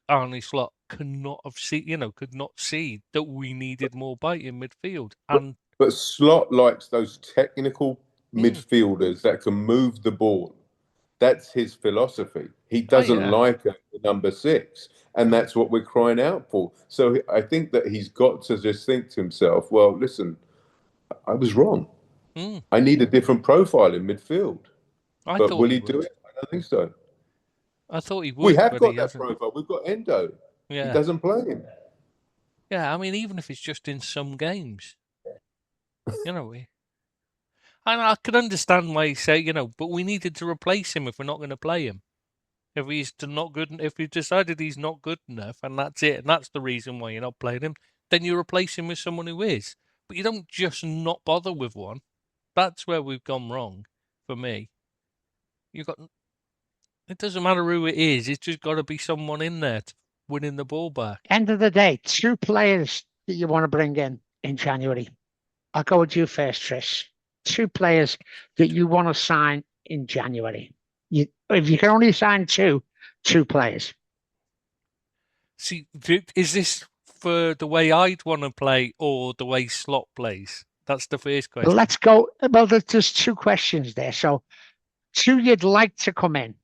Arne Slot could not see that we needed more bite in midfield. And But Slot likes those technical midfielders that can move the ball. That's his philosophy. He doesn't like a number 6, and that's what we're crying out for. So I think that he's got to just think to himself, well, listen, I was wrong. I need a different profile in midfield. But will he do it? I don't think so. I thought he would. We have but got he that hasn't. profile. We've got Endo. Yeah. He doesn't play him. Yeah, I mean, even if it's just in some games, you know, and I could understand why you say, you know, but we needed to replace him if we're not going to play him. If we've decided he's not good enough, and that's it, and that's the reason why you're not playing him, then you replace him with someone who is. But you don't just not bother with one. That's where we've gone wrong, for me. It doesn't matter who it is. It's just got to be someone in there winning the ball back. End of the day, 2 players that you want to bring in January. I'll go with you first, Trish. 2 players that you want to sign in January. If you can only sign two players. See, is this for the way I'd want to play or the way Slot plays? That's the first question. Well, let's go. Well, there's 2 questions there. So 2 you'd like to come in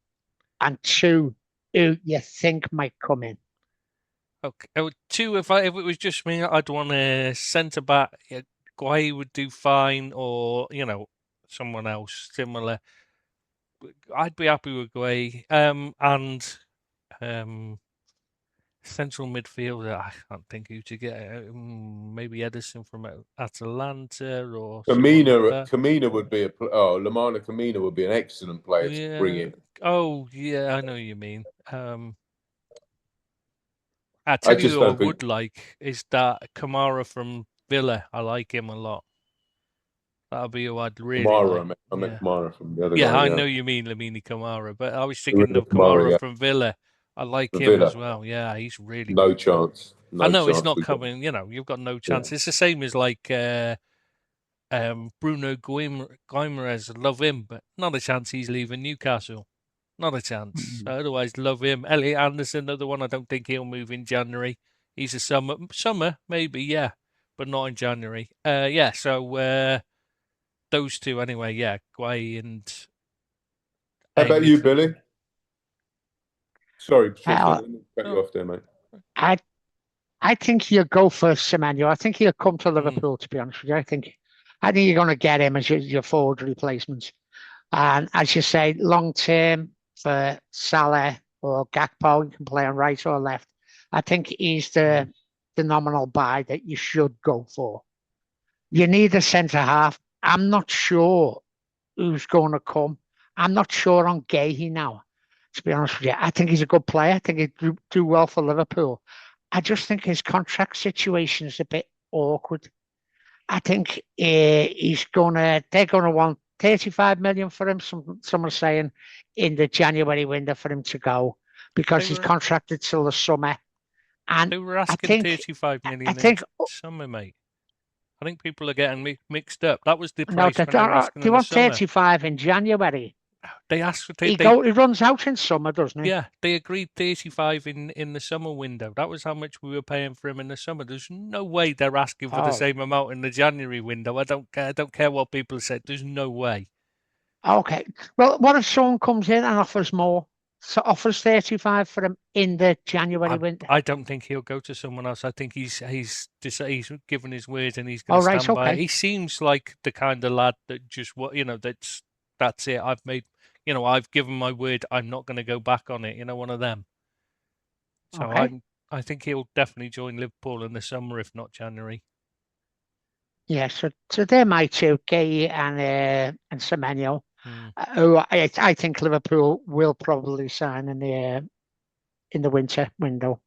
and 2 who you think might come in. Okay. 2, if it was just me, I'd want a centre back. Guay would do fine, or someone else similar. I'd be happy with Guay. And central midfielder, I can't think who to get. Maybe Edison from Atalanta or Kamina would be Lamana Kamina would be an excellent player to bring in. Oh yeah, I know what you mean. I tell you who I would like is that Kamara from Villa. I like him a lot. That'll be who I'd really like. I meant Kamara from the other guy. Yeah, I know you mean Lamine Kamara, but I was thinking of Kamara from Villa. I like him as well. Yeah, he's really no chance. I know it's not coming. You've got no chance. Yeah. It's the same as like Bruno Guimaraes. Love him, but not a chance he's leaving Newcastle. Not a chance. Otherwise, love him. Elliot Anderson, another one. I don't think he'll move in January. He's a summer maybe, yeah, but not in January. So those 2 anyway. Yeah, Guay and. How about you, Billy? Sorry, cut you off there, mate. I think you'll go for Semenyo. I think he'll come to Liverpool. To be honest with you, I think you're going to get him as your forward replacement. And as you say, long term for Salah or Gakpo, you can play on right or left. I think he's the nominal buy that you should go for. You need a centre half. I'm not sure who's going to come. I'm not sure on Gahey now, to be honest with you. I think he's a good player. I think he'd do well for Liverpool. I just think his contract situation is a bit awkward. I think they're going to want 35 million for him. Some are saying in the January window for him to go because he's contracted till the summer. And they were asking 35 million in summer, mate. I think people are getting mixed up. That was the price. They want 35 in January. They asked for. He runs out in summer, doesn't he? Yeah, they agreed 35 in the summer window. That was how much we were paying for him in the summer. There's no way they're asking for the same amount in the January window. I don't care what people said. There's no way. Okay. Well, what if someone comes in and offers more? offers 35 for him in the January window. I don't think he'll go to someone else. I think he's given his word and he's going Oh, to right, stand by it. okay. He seems like the kind of lad that just that's it. I've given my word. I'm not going to go back on it. One of them. So Okay. I think he'll definitely join Liverpool in the summer, if not January. Yeah, so they're my two, Gay and Semenyo, Hmm. who I think Liverpool will probably sign in the winter window.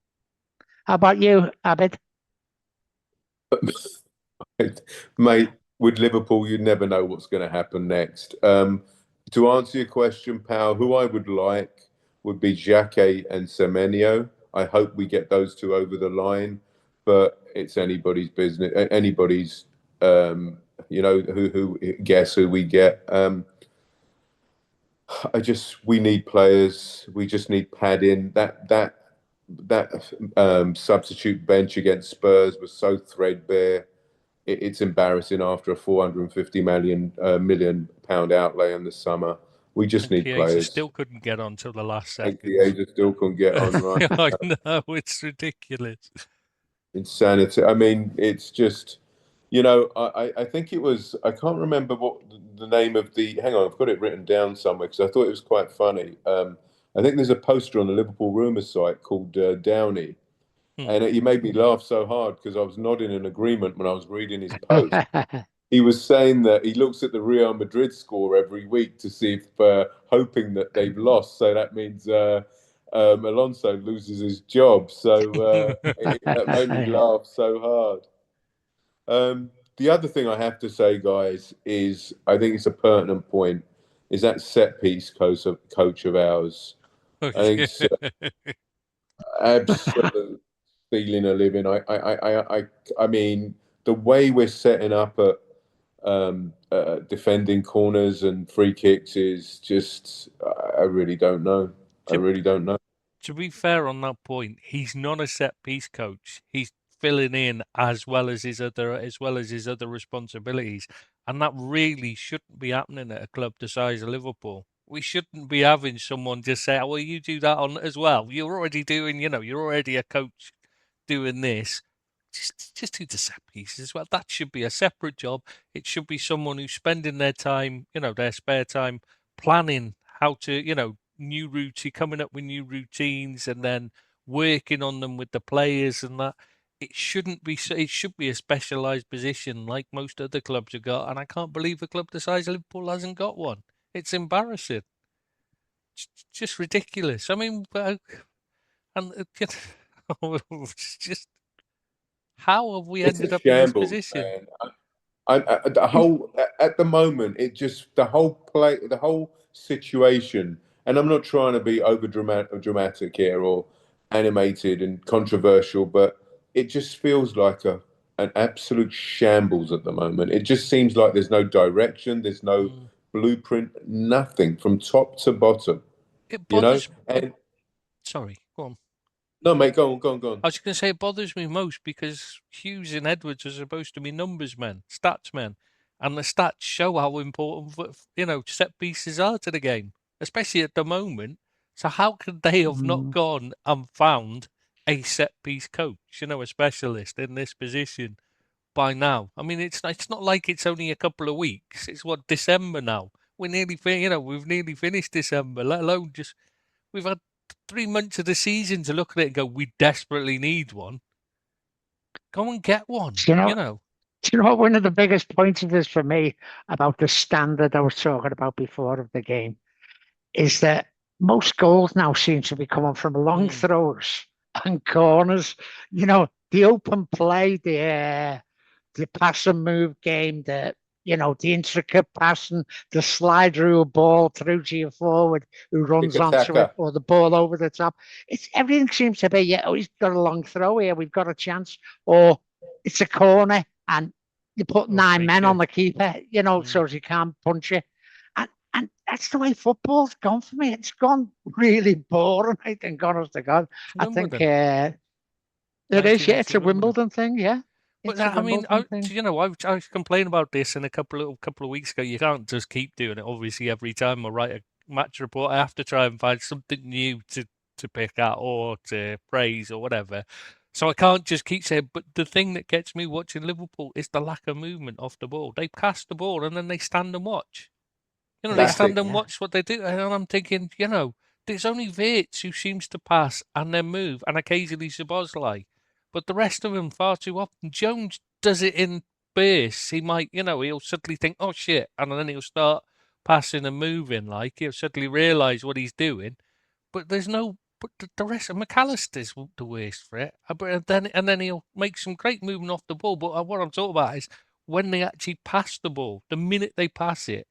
How about you, Abid? Mate, with Liverpool, you never know what's going to happen next. To answer your question, pal, who I would like would be Xhaka and Semenyo. I hope we get those two over the line, but it's anybody's business. Anybody's, who guess who we get. We need players. We just need padding. That substitute bench against Spurs was so threadbare. It's embarrassing after a 450 million pound outlay in the summer. We just And need Chiesa players. still couldn't get on till the last And second. Chiesa still couldn't get on right. I know, it's ridiculous. Insanity. I mean, it's just, I think it was, I can't remember what the name of hang on, I've got it written down somewhere because I thought it was quite funny. I think there's a poster on the Liverpool Rumour site called Downey. And he made me laugh so hard because I was nodding in agreement when I was reading his post. He was saying that he looks at the Real Madrid score every week to see if, hoping that they've lost. So that means Alonso loses his job. So that made me laugh so hard. The other thing I have to say, guys, is I think it's a pertinent point. Is that set piece coach of ours? I think so, absolutely stealing a living. I mean, the way we're setting up at defending corners and free kicks is just, I really don't know. I really don't know. To be fair on that point, he's not a set piece coach. He's filling in as well as his other responsibilities, and that really shouldn't be happening at a club the size of Liverpool. We shouldn't be having someone just say, "Well, you do that on as well. You're already doing, you're already a coach doing this. Just do the set pieces as well. That should be a separate job. It should be someone who's spending their time, their spare time, planning how to, new routine, coming up with new routines, and then working on them with the players and that. It shouldn't be. It should be a specialised position like most other clubs have got. And I can't believe a club the size of Liverpool hasn't got one. It's embarrassing. It's just ridiculous. I mean, and it's just. How have we It's ended a up in this shambles, position? man. At the moment, it just the whole situation. And I'm not trying to be over dramatic here or animated and controversial, but it just feels like an absolute shambles at the moment. It just seems like there's no direction, there's no blueprint, nothing from top to bottom. It You know? bothers. And Sorry, go on. no, mate, go on. I was going to say it bothers me most because Hughes and Edwards are supposed to be numbers men, stats men, and the stats show how important set pieces are to the game, especially at the moment. So how could they have not gone and found a set piece coach, a specialist in this position by now? I mean, it's not like it's only a couple of weeks. It's December now. We're nearly we've nearly finished December. Let alone we've had 3 months of the season to look at it and go, we desperately need one. Go and get one. Do you know what one of the biggest points of this for me about the standard I was talking about before of the game is that most goals now seem to be coming from long throws and corners. The open play, the pass and move game, the intricate passing, the slide through a ball through to your forward who runs onto it, or the ball over the top. Everything seems to be, he's got a long throw here, we've got a chance, or it's a corner and you put 9 men on the keeper, so he can't punch it. And that's the way football's gone for me. It's gone really boring, I think, honest to God. I think it is, it's a Wimbledon thing, yeah. But I mean, I was complaining about this in a couple of weeks ago. You can't just keep doing it. Obviously, every time I write match report, I have to try and find something new to pick at or to praise or whatever. So I can't just keep saying, but the thing that gets me watching Liverpool is the lack of movement off the ball. They pass the ball and then they stand and watch. They That's stand it. and watch what they do. And I'm thinking, there's only Virts who seems to pass and then move, and occasionally Szoboszlai. But the rest of them far too often. Jones does it in bursts. He might, he'll suddenly think, oh shit, and then he'll start passing and moving. Like he'll suddenly realise what he's doing. But there's no. But the rest of McAllister's the worst for it. But then he'll make some great movement off the ball. But what I'm talking about is when they actually pass the ball. The minute they pass it,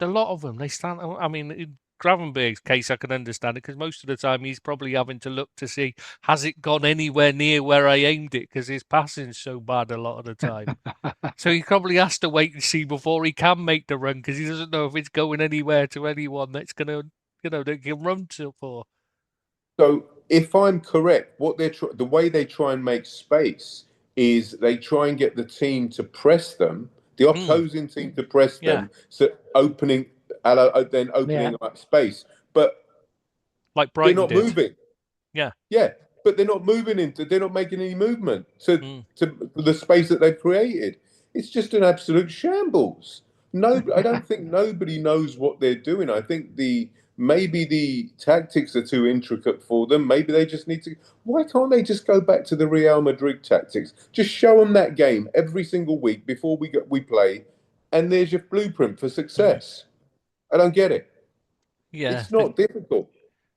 a lot of them, they stand. I mean, in Gravenberg's case, I can understand it because most of the time he's probably having to look to see has it gone anywhere near where I aimed it because his passing's so bad a lot of the time. So he probably has to wait and see before he can make the run because he doesn't know if it's going anywhere to anyone that's going to, that can run to for. So, if I'm correct, what the way they try and make space is they try and get the team to press them, the opposing team to press them, so opening up space. But like Brighton they're not moving. Yeah, but they're not moving they're not making any movement to the space that they've created. It's just an absolute shambles. No, I don't think nobody knows what they're doing. I think maybe the tactics are too intricate for them. Maybe they just need to. Why can't they just go back to the Real Madrid tactics? Just show them that game every single week before we play, and there's your blueprint for success. I don't get it. Yeah, it's not difficult.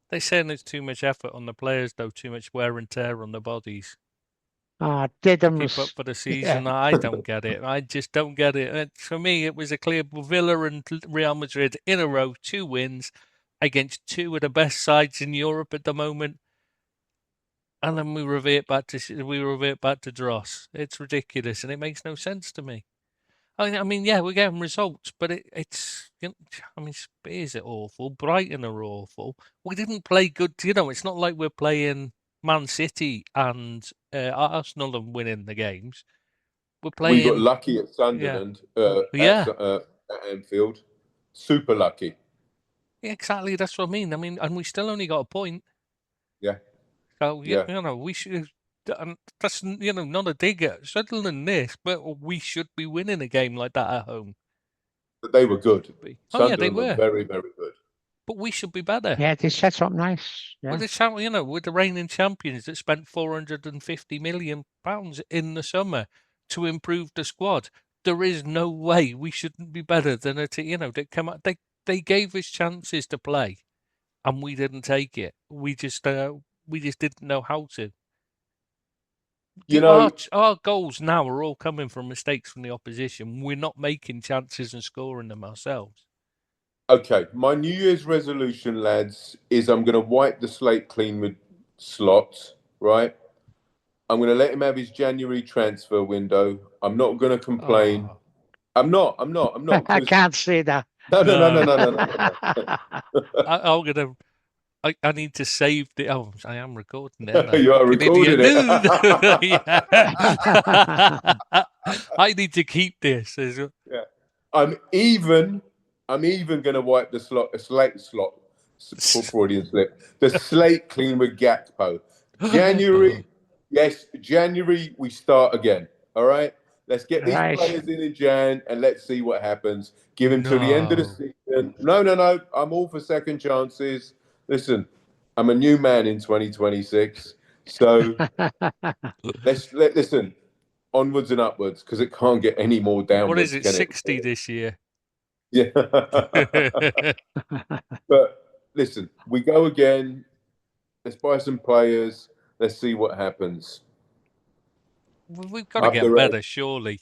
They're saying there's too much effort on the players, though, too much wear and tear on the bodies. Keep up For the season. Yeah. I don't get it. I just don't get it. For me, it was a clear Villa and Real Madrid in a row, 2 wins against 2 of the best sides in Europe at the moment, and then we revert back to dross. It's ridiculous, and it makes no sense to me. I mean, yeah, we're getting results, but it's. Spurs are awful. Brighton are awful. We didn't play good. It's not like we're playing Man City and Arsenal and winning the games. We're playing. We got lucky at Sunderland. At Anfield. Super lucky. Yeah, exactly. That's what I mean. And we still only got a point. Yeah. So we should. That's not a dig at Sunderland this, but we should be winning a game like that at home. But they were good. Sunderland they were very, very good. But we should be better. Yeah, they set up nice. Yeah. With the reigning champions that spent £450 million in the summer to improve the squad, there is no way we shouldn't be better than a team. They gave us chances to play, and we didn't take it. We just didn't know how to. Our goals now are all coming from mistakes from the opposition. We're not making chances and scoring them ourselves. Okay, my New Year's resolution, lads, is I'm going to wipe the slate clean with Slot, right? I'm going to let him have his January transfer window. I'm not going to complain. I'm not. I can't say that. No. I need to save the. Oh, I am recording it. You are recording it. I need to keep this. Yeah. I'm even going to wipe the slate Freudian slip. The slate clean with Gakpo. January, January we start again. All right. Let's get these players in Jan and let's see what happens. Give him till the end of the season. No. I'm all for second chances. Listen, I'm a new man in 2026. So listen, onwards and upwards, because it can't get any more downwards. What is it, 60 this year? Yeah. But listen, we go again. Let's buy some players. Let's see what happens. We've got to get better, surely.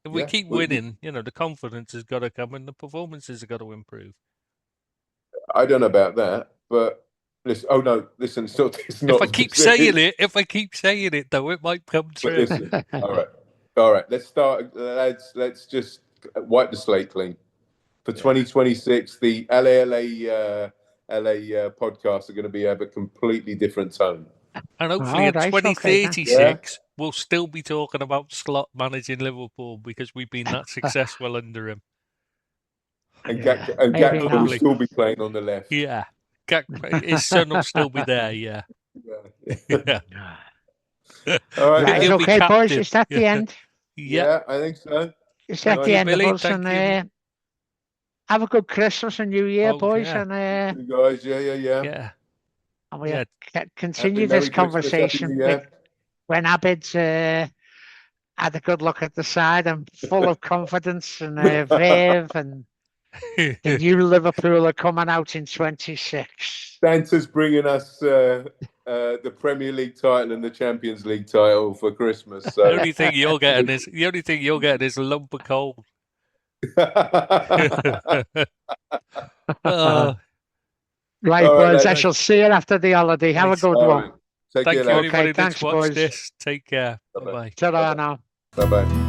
If we keep winning, the confidence has got to come and the performances have got to improve. I don't know about that, but listen. Oh no, listen. It's not. If I keep saying it, though, it might come true. Listen, all right. Let's start, lads. Let's just wipe the slate clean for 2026. The LA podcasts are going to have a completely different tone. And hopefully in 2036, we'll still be talking about Slot managing Liverpool because we've been that successful under him. And Yeah, Gatland maybe will not. still be playing on the left. Yeah. His son will still be there, yeah. Yeah. All right, Right, then. He'll be okay, boys, captain. is that the Yeah. end? Yeah. I think so. Is that Thank the you, end Billy. of us? Thank And you. have a good Christmas and New Year, Oh, boys, yeah. and You guys, yeah. Yeah. we'll Yeah. continue Merry this Christmas, Happy New conversation Year. when Abid's had a good look at the side and full of confidence and verve, and the new Liverpool are coming out in 26. Santa's bringing us the Premier League title and the Champions League title for Christmas. The So only thing you're getting is a lump of coal. Oh, Right, All right, boys, I lads. shall see you after the holiday. Have a Thanks. good All one. right. Take thank care, you, lads. Okay, everybody that's thanks, watched boys. this. Take care. Bye-bye. Bye-bye. Ta-ra now. Bye bye.